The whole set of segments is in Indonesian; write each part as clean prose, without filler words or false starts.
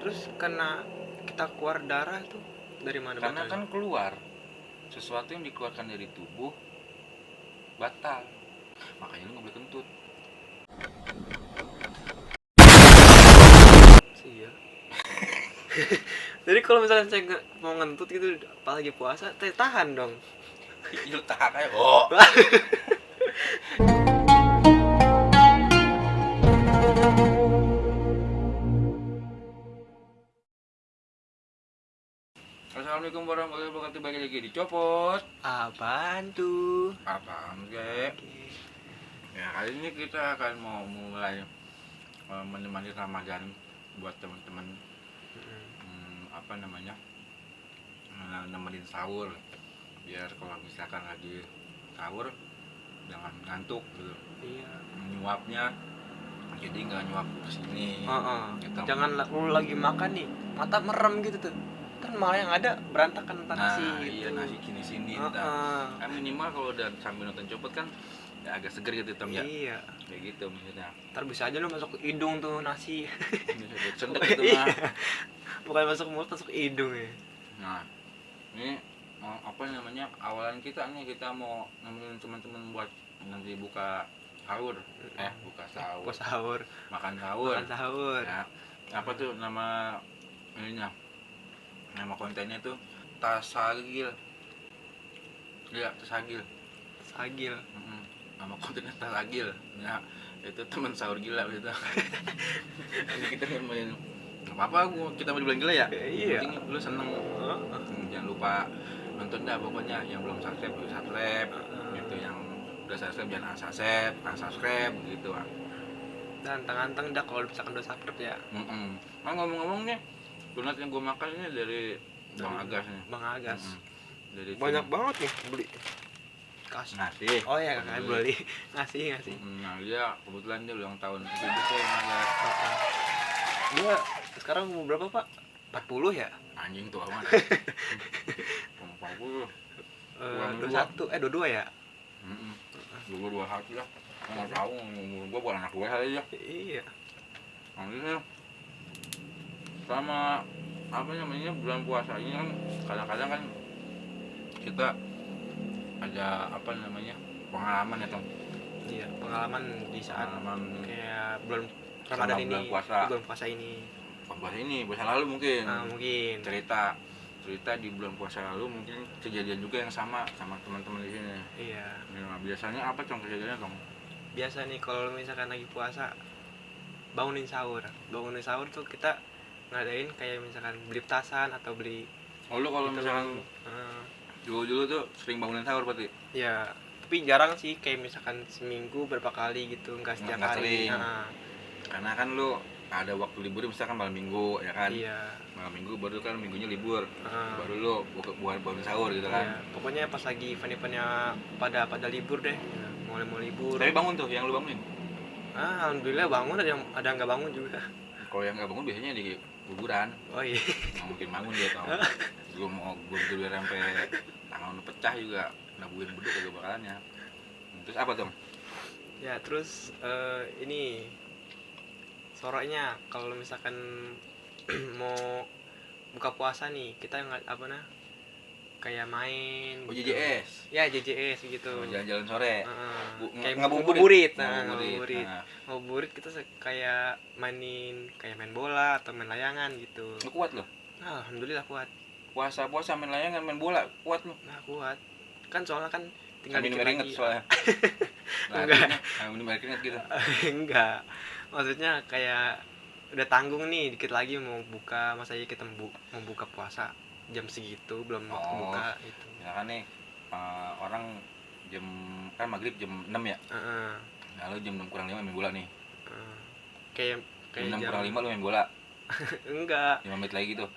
Terus karena kita keluar darah tuh dari mana Karena batalnya? kan keluar sesuatu yang dikeluarkan dari tubuh batal. Makanya lu nggak boleh kentut. Iya. Jadi kalau misalnya saya mau ngentut gitu, apalagi puasa, tahan dong. Lu tahan aja. Oh. Assalamualaikum warahmatullahi wabarakatuh. Balik lagi di Copot. Apaan tuh? Apaan kek? Oke. Ya kali ini kita akan mau mulai menemani Ramadan buat teman-teman, apa namanya, nemenin sahur, biar kalau misalkan lagi sahur jangan ngantuk gitu. Iya. Nyuapnya jadi nggak nyuap ke sini. Gitu. Jangan lu lagi makan nih, mata merem gitu tuh. Kan malah yang ada berantakan ntar Nah, nasi iya gitu. nasi sini kan minimal kalau udah sambil nonton Copot kan ya agak seger gitu Tom ya. Iya. Kayak gitu maksudnya. Ntar bisa aja lu masuk ke hidung tuh nasi. Bisa buat sendek gitu mah. Bukan masuk mulut, masuk ke hidung ya. Nah, ini apa namanya, awalan kita nih, kita mau nemenin teman-teman buat nanti buka sahur, buka sahur, Pas sahur. makan sahur. Makan sahur. Ya, apa tuh nama ininya? Nama kontennya tuh Tasagil. Iya, Tasagil. Sagil. Nama kontennya Tasagil. Ya, itu teman sahur gila gitu. Jadi kita nemenin. Gak apa-apa, kita mau dibilang gila ya. Iya. Penting lu seneng. Jangan lupa nonton dah pokoknya. Yang belum subscribe yuk subscribe. Gitu, yang udah subscribe jangan unsubscribe gitu. Dan tantang dah kalau misalkan udah subscribe ya. Nah, ngomong-ngomong nih, donat yang gue makan ini dari Bang Agas nih. Bang Agas. Dari Banyak banget nih beli. Kasih. ngasih. Oh ya, kakak beli. Ngasih. Nah, dia kebetulan dia ulang tahun. Itu tuh yang Agas. Dia sekarang umur berapa, Pak? 40 ya? Anjing tuh amat. 40. 21, 22 ya? 21 lah. Nggak tahu, umur gue bukan anak gue aja. Iya. Nah, ini sama apa namanya, bulan puasa ini kan kadang-kadang kan kita ada apa namanya, pengalaman ya Tom. Iya, pengalaman di saat kayak bulan Ramadan ini, bulan puasa. Bulan puasa ini. Puasa ini, puasa lalu mungkin. Mungkin. Cerita di bulan puasa lalu mungkin kejadian juga yang sama teman-teman di sini. Iya. Nah, biasanya apa Tom kejadiannya Tom? Biasa nih kalau misalkan lagi puasa bangunin sahur tuh kita ngadain kayak misalkan beli petasan atau beli. Oh, lu kalau gitu, misalkan dulu tuh sering bangunin sahur berarti? Ya, tapi jarang sih, kayak misalkan seminggu berapa kali gitu, enggak setiap hari. Karena kan lu ada waktu libur misalkan malam minggu ya kan. Iya. Malam minggu baru kan minggunya libur. Baru lu buat bangun sahur gitu kan. Iya. Pokoknya pas lagi event-eventnya pada libur deh. Mulai mau libur. Tapi bangun tuh yang lu bangunin? Alhamdulillah bangun, ada nggak bangun juga. Kalau yang nggak bangun biasanya di kuburan. Oh iya. Nggak mungkin bangun dia tau. Gue tidur sampai tangan pecah juga nabuin beduk kagak bakalan ya. Terus apa Tom? Ya terus ini sorenya kalau misalkan mau buka puasa nih, kita apa kayak main Oh, gitu. JJS. Ya JJS gitu. Jalan-jalan sore. Kayak ngabuburit. Ngabuburit kita kayak main bola atau main layangan gitu. Lu kuat loh. Alhamdulillah kuat. Puasa main layangan, main bola, kuat lu. Kuat. Kan soalnya kan tinggal minum air hangat soalnya. Enggak. Minum air hangat gitu. Enggak. Maksudnya kayak udah tanggung nih, dikit lagi mau buka, masa aja kita mau buka puasa jam segitu belum waktu buka gitu. Ya kan nih, orang jam kan maghrib jam 6 ya. Lalu jam 6 kurang 5 main bola nih. Kayak jam 6 kurang 5 lu main bola. Enggak. 5 menit lagi tuh.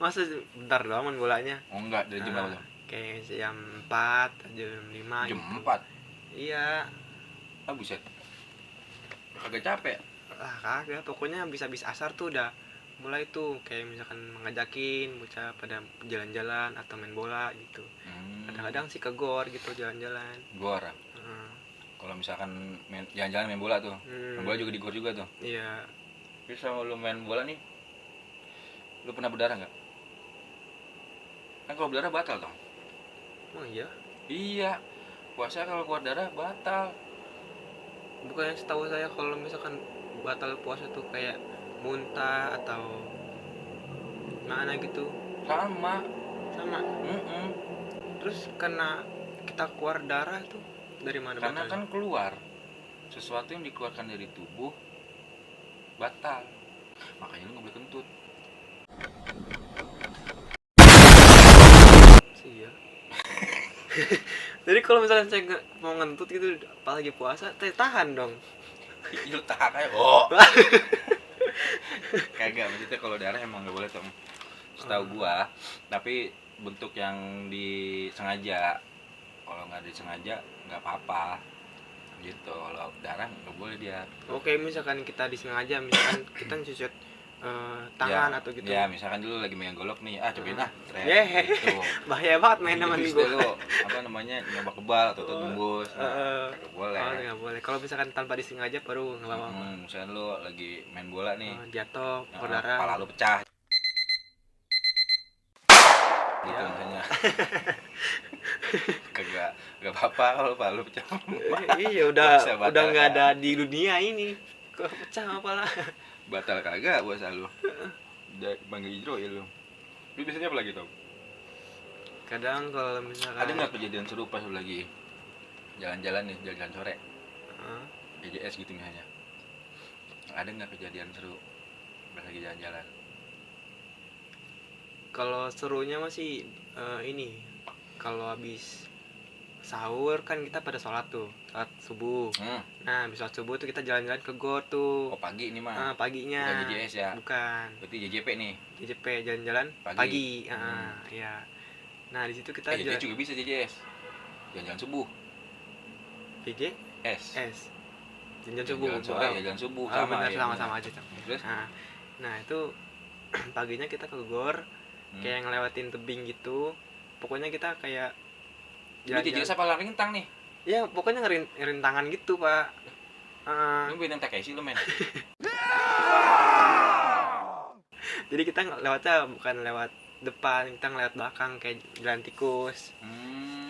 Masa bentar doang main bolanya? Oh enggak, dari jam berapa tuh? Kayak jam 4, jam 5 jam gitu. 4? Iya. Buset. Kagak capek? Kagak, pokoknya habis asar tuh udah mulai tuh kayak misalkan mengajakin bocah pada jalan-jalan atau main bola gitu. Kadang-kadang sih ke gor gitu, jalan-jalan. Gor? Kalau misalkan jalan-jalan main bola tuh, main bola juga di gor juga tuh? Iya. Terus sama lu main bola nih, Lu pernah berdarah nggak? Kan kalau berdarah batal dong. Oh iya. Iya, puasa kalau keluar darah batal. Bukannya setahu saya kalau misalkan batal puasa tuh kayak muntah atau mana gitu. Sama. Sama. Mm-mm. Terus karena kita keluar darah tuh dari mana Karena batalnya? kan keluar sesuatu yang dikeluarkan dari tubuh batal. Makanya lu nggak boleh kentut. Iya. Jadi kalau misalnya saya mau ngentut gitu apalagi puasa, tahan dong. Lu tahan aja. Oh. Kagak, maksudnya kalau darah emang nggak boleh tuh. Setahu gua, tapi bentuk yang disengaja. Kalau nggak disengaja nggak apa-apa. Gitu. Kalau darah nggak boleh dia. Oke, misalkan kita disengaja, misalkan kita nyusut tangan Ya, atau gitu. ya misalkan dulu lagi megang golok nih, cobain Yeay. gitu. Bahaya banget main sama Terus gue. lu apa namanya nyoba kebal atau tembus, nggak boleh. Oh, nggak boleh. Kalau misalkan tanpa disengaja baru nggak apa-apa. Misalkan lu lagi main bola nih, Jatuh, nah, berdarah. kepala lu pecah, gitu Ya. misalnya. kagak apa-apa kalau kepala lu pecah. Iya, Puasa batal udah nggak kan? ada di dunia ini. Kok pecah apalah. Batal kagak puasa lu. Udah panggil hijau ya lu. Lu biasanya apa lagi tau? Kadang kalau misalkan Ada nggak kejadian seru pas lu lagi jalan-jalan nih, jalan-jalan sore, EJS gitu misalnya? Ada nggak kejadian seru pas lagi jalan-jalan? kalau serunya masih ini kalau habis sahur kan kita pada sholat subuh. Nah habis sholat subuh tuh kita jalan-jalan ke gor tuh. Oh pagi ini mah. Paginya. Bukan JJS ya? Bukan. Berarti JJP nih. JJP jalan-jalan pagi. Ya. Nah di situ kita JJS juga bisa JJS. Jalan-jalan subuh. JJ S. Jalan subuh. Jalan subuh sama. Benar, sama-sama aja. Terus? Nah itu paginya kita ke gor, kayak ngelewatin tebing gitu. Pokoknya kita kayak Lu JJS apa lari rintang nih? Ya pokoknya ngerintangan gitu pak. Lu bintang Takeshi lu men. Jadi kita lewatnya bukan lewat depan, kita lewat belakang kayak jalan tikus.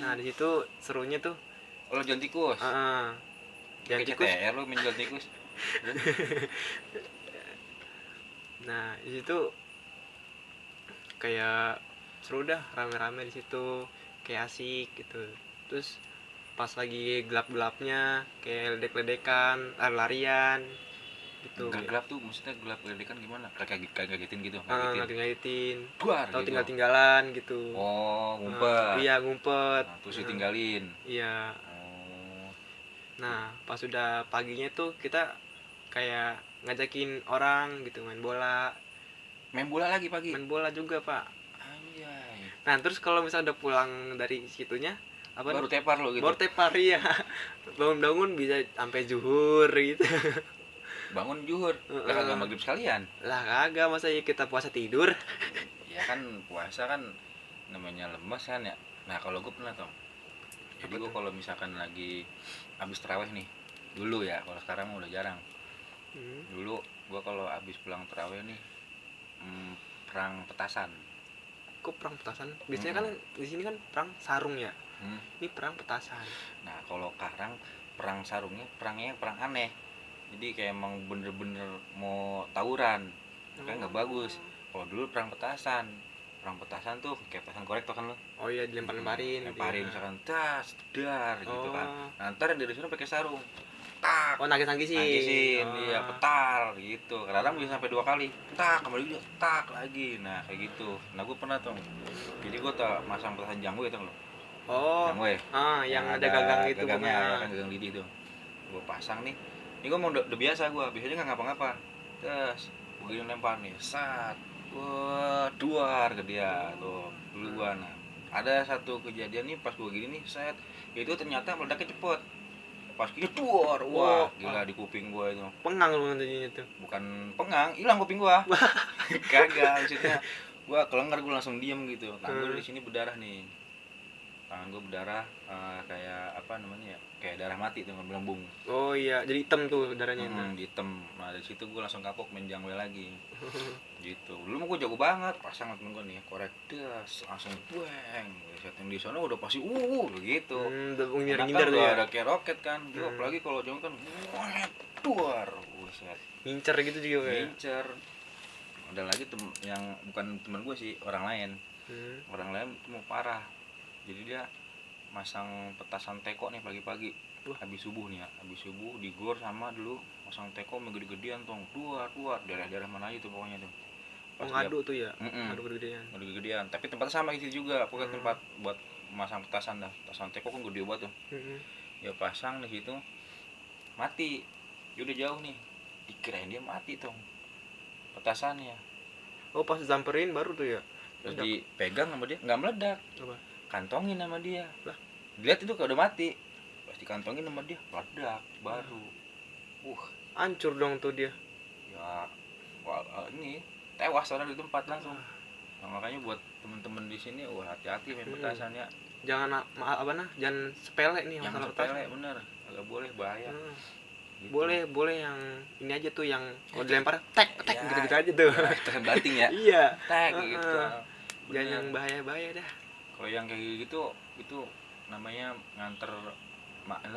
Nah di situ serunya tuh. Oh, jalan tikus. Jalan tikus. CTR lu main jalan tikus. Nah di situ kayak seru dah, rame-rame di situ, kayak asik gitu. Terus pas lagi gelap-gelapnya kayak ledek-ledekan, lari-larian gitu. Gelap tuh maksudnya gelap-ledekan gimana? Kagetin gitu. Ngagetin. Atau gitu. Tinggal-tinggalan gitu. Oh, ngumpet. Iya, ngumpet. Nah, terus ditinggalin. Iya. Oh. Nah, pas udah paginya tuh kita kayak ngajakin orang gitu main bola. Main bola lagi pagi. Main bola juga, Pak. Anjay. Nah, terus kalau misalnya udah pulang dari situnya apa baru tepar lo gitu. Baru tepar ya. Bangun-bangun bisa sampai zuhur gitu. Bangun zuhur. Lah kagak maghrib sekalian. Lah kagak, masa ya kita puasa tidur. Ya kan puasa kan namanya lemes kan ya. Nah, kalau gue pernah tau. Jadi gue kalau misalkan lagi habis tarawih nih. Dulu ya, kalau sekarang udah jarang. Dulu gue kalau habis pulang tarawih nih perang petasan. Kok perang petasan? Biasanya kan di sini kan perang sarung ya. Ini perang petasan. Nah kalau sekarang perang sarungnya perangnya perang aneh. Jadi kayak emang bener-bener mau tawuran. Kan nggak bagus. Kalau dulu perang petasan tuh kayak petasan korek tuh kan lo. Oh iya, dilempar-lemparin. Lemparin misalkan tas, dar gitu kan. Nah, ntar yang dari sana pakai sarung. Tak. Oh, nangis-nangisin. Iya, petar gitu. Kadang bisa sampai 2 kali. Tak, kembali juga, tak lagi. Nah, kayak gitu. Nah, gue pernah tuh. Jadi gue tak masang petasan jangwe itu loh. Oh. Jangwe. Yang ada gagang gitu gagangnya, ya kan gagang lidi tuh. Gue pasang nih. Ini gue mau udah biasa gue. Biasanya nggak ngapa-ngapa. Terus begini lempar nih. Sat. Wah, duar ke dia tuh. Dulu gue nah. Ada satu kejadian nih pas gue gini nih, set. Itu ternyata meledaknya cepet. Pas gitu duar, wah gila di kuping gua itu. Pengang lu nantinya tuh. Bukan pengang, hilang kuping gua. Kagak, maksudnya gua kelengar, gua langsung diem gitu. Nah, gua di sini berdarah nih. tangan gue berdarah, kayak apa namanya ya, kayak darah mati tuh melembung. Oh iya, jadi hitam tuh darahnya. Hitam. Nah dari situ gue langsung kapok main jangwe lagi. Gitu. Dulu mah gue jago banget, pasang temen gue nih korek das langsung bueng. Set yang di sana udah pasti begitu. Udah ngindar tuh ya. Ada kayak roket kan. Dia apalagi kalau jauh kan duar. Buset. Ngincer gitu juga ya. Ngincer. Ada lagi yang bukan teman gue sih, orang lain. Orang lain itu mau parah. Jadi dia masang petasan teko nih pagi-pagi. Habis subuh nih ya, habis subuh di gor sama dulu masang teko gede-gedean tong. Duar, daerah-daerah mana aja tuh pokoknya tuh. Ngadu tuh ya. Ngadu gede-gedean. Tapi tempatnya sama gitu juga, pokoknya tempat buat masang petasan dah. Petasan teko kan gede banget tuh. Ya pasang di situ. Mati. Dia udah jauh nih. Dikirain dia mati tong. Petasannya. Oh pas samperin baru tuh ya. Terus dipegang sama dia, nggak meledak. Apa? Kantongin sama dia. Lah, dilihat itu kalau udah mati. Pas dikantongin sama dia, meledak baru. Hancur dong tuh dia. Ya, ini tewas orang di tempat langsung. Nah, makanya buat temen-temen di sini, hati-hati main petasan ya. Jangan jangan sepele nih masalah petasan. Jangan sepele, bener. Agak boleh bahaya. Gitu. Boleh yang ini aja tuh yang kalau dilempar tek ya, gitu-gitu aja tuh. Tekan banting ya. Iya. Tek gitu. Jangan yang bahaya-bahaya dah. Kalau yang kayak gitu itu namanya nganter,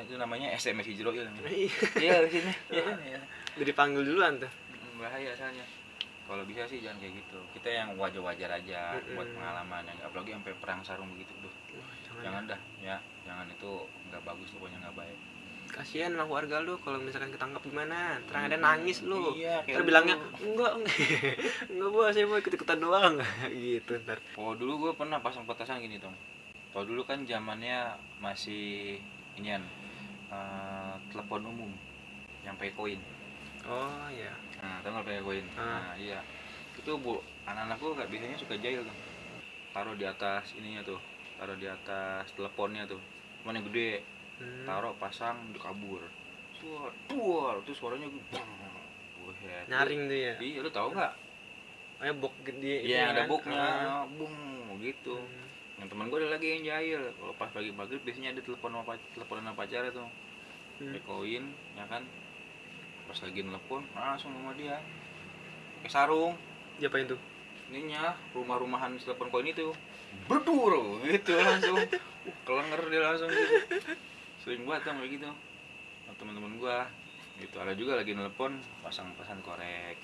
itu namanya SMS hijrah ya. Iya di sini. Iya. Udah dipanggil duluan tuh. Bahaya soalnya. Kalau bisa sih jangan kayak gitu. Kita yang wajar-wajar aja buat pengalaman, yang apalagi sampai perang sarung begitu tuh. Jangan dah ya. Jangan, itu nggak bagus, pokoknya nggak baik. Kasihan lah warga lu kalau misalkan ketangkap gimana, terang ada nangis lu. Iya, ntar bilangnya enggak bos, saya mau ikut-ikutan doang gitu ntar. Oh dulu gue pernah pasang petasan gini tong. Kalau dulu kan zamannya masih inian, telepon umum yang pakai koin. Oh iya. Nah tau nggak pakai koin? Nah iya. Itu anak-anak gue biasanya suka jahil tuh. Taruh di atas ininya tuh, taruh di atas teleponnya tuh, mana yang gede. Taruh, pasang, kabur. Duar, itu suaranya nyaring tuh ya. Iya, lu tahu nggak? Bok gede. Iya, ada boknya, bung, gitu. Yang teman gue ada lagi yang jahil. Kalau pas pagi-pagi biasanya ada teleponan sama pacarnya tuh. Koin, ya kan? Pas lagi nelpon, langsung sama dia. Pakai sarung. Diapain tuh? Ininya, rumah-rumahan telepon koin itu. Berdur, gitu langsung. Kelenger dia langsung gitu. Sering buat kayak gitu teman-teman gua gitu. Ada juga lagi nelpon pasang pesan korek.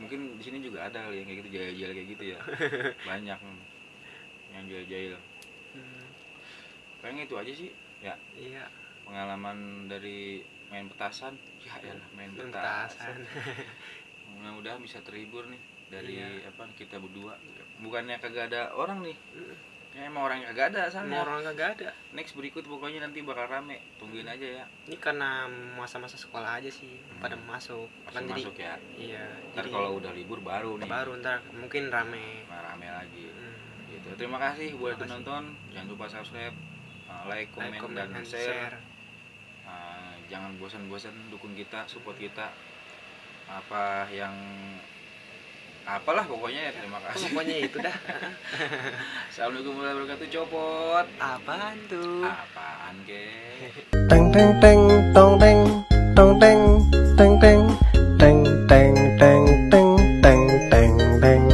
Mungkin di sini juga ada kali yang kayak gitu, jahil-jahil kayak gitu ya. Banyak yang jahil-jahil. Kayaknya itu aja sih ya. Iya. Pengalaman dari main petasan. Ya elah, main petasan. Mudah-mudahan bisa terhibur nih dari kita berdua. Bukannya kagak ada orang nih. Ya emang orangnya kagak ada soalnya. Orang kagak ada. Next berikut pokoknya nanti bakal rame. Tungguin aja ya. Ini karena masa-masa sekolah aja sih pada masuk. Kan masuk ya. Iya. Ntar kalau udah libur baru nih. Baru ntar mungkin rame. Rame lagi. Gitu. Terima kasih buat penonton. Jangan lupa subscribe, like, komen, dan share. Jangan bosan-bosan dukung kita, support kita. Apalah pokoknya ya, terima kasih. Pokoknya itu dah. Assalamualaikum warahmatullahi wabarakatuh. Copot. Apaan tuh? Apaan ke? Teng teng teng tong teng tong teng teng teng teng teng teng teng teng teng